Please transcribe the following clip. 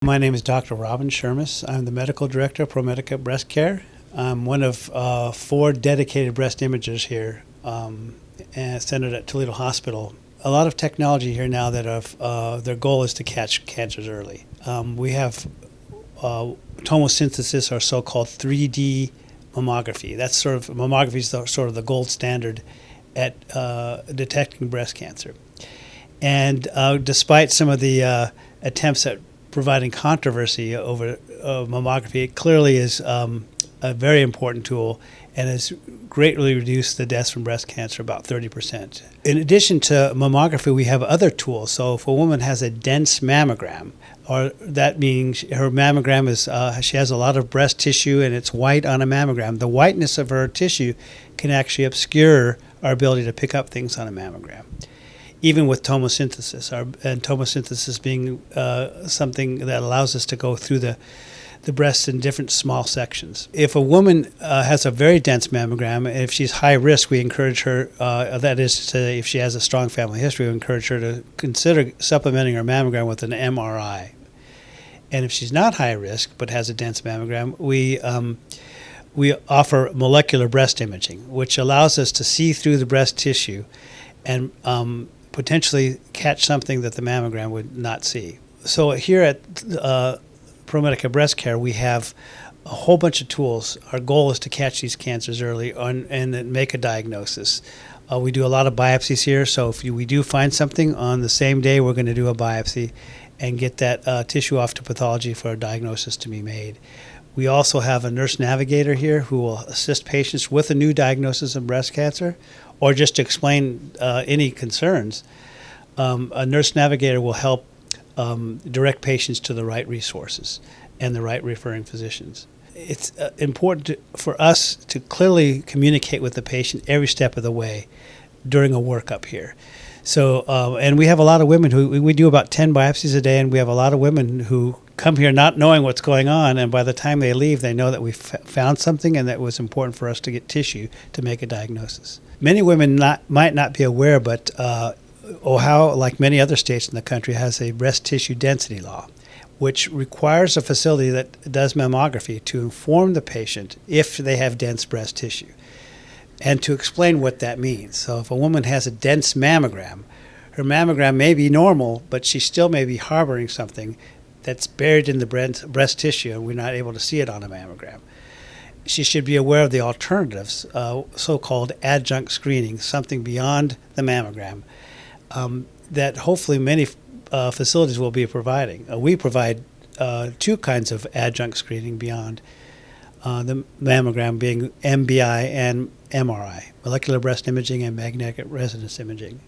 My name is Dr. Robin Shermis. I'm the medical director of ProMedica Breast Care. I'm one of 4 dedicated breast imagers here and centered at Toledo Hospital. A lot of technology here now that their goal is to catch cancers early. We have tomosynthesis, or so-called 3D mammography. Mammography is sort of the gold standard at detecting breast cancer. And despite some of the attempts at providing controversy over mammography, it clearly is a very important tool and has greatly reduced the deaths from breast cancer about 30%. In addition to mammography, we have other tools. So if a woman has a dense mammogram, or that means her mammogram is, she has a lot of breast tissue and it's white on a mammogram, the whiteness of her tissue can actually obscure our ability to pick up things on a mammogram, even with tomosynthesis, and tomosynthesis being something that allows us to go through the breasts in different small sections. If a woman has a very dense mammogram, if she's high risk, we encourage her, that is to say, if she has a strong family history, we encourage her to consider supplementing her mammogram with an MRI. And if she's not high risk but has a dense mammogram, we offer molecular breast imaging, which allows us to see through the breast tissue and potentially catch something that the mammogram would not see. So here at ProMedica Breast Care, we have a whole bunch of tools. Our goal is to catch these cancers early and make a diagnosis. We do a lot of biopsies here, so if we do find something on the same day, we're going to do a biopsy and get that tissue off to pathology for a diagnosis to be made. We also have a nurse navigator here who will assist patients with a new diagnosis of breast cancer, or just to explain any concerns. A nurse navigator will help direct patients to the right resources and the right referring physicians. It's important for us to clearly communicate with the patient every step of the way during a workup here. So, and we have a lot of women who, we do about 10 biopsies a day, and we have a lot of women who come here not knowing what's going on, and by the time they leave, they know that we found something and that it was important for us to get tissue to make a diagnosis. Many women might not be aware, but Ohio, like many other states in the country, has a breast tissue density law, which requires a facility that does mammography to inform the patient if they have dense breast tissue and to explain what that means. So if a woman has a dense mammogram, her mammogram may be normal, but she still may be harboring something that's buried in the breast tissue and we're not able to see it on a mammogram. She should be aware of the alternatives, so-called adjunct screening, something beyond the mammogram, that hopefully many facilities will be providing. We provide 2 kinds of adjunct screening beyond the mammogram, being MBI and MRI, molecular breast imaging and magnetic resonance imaging.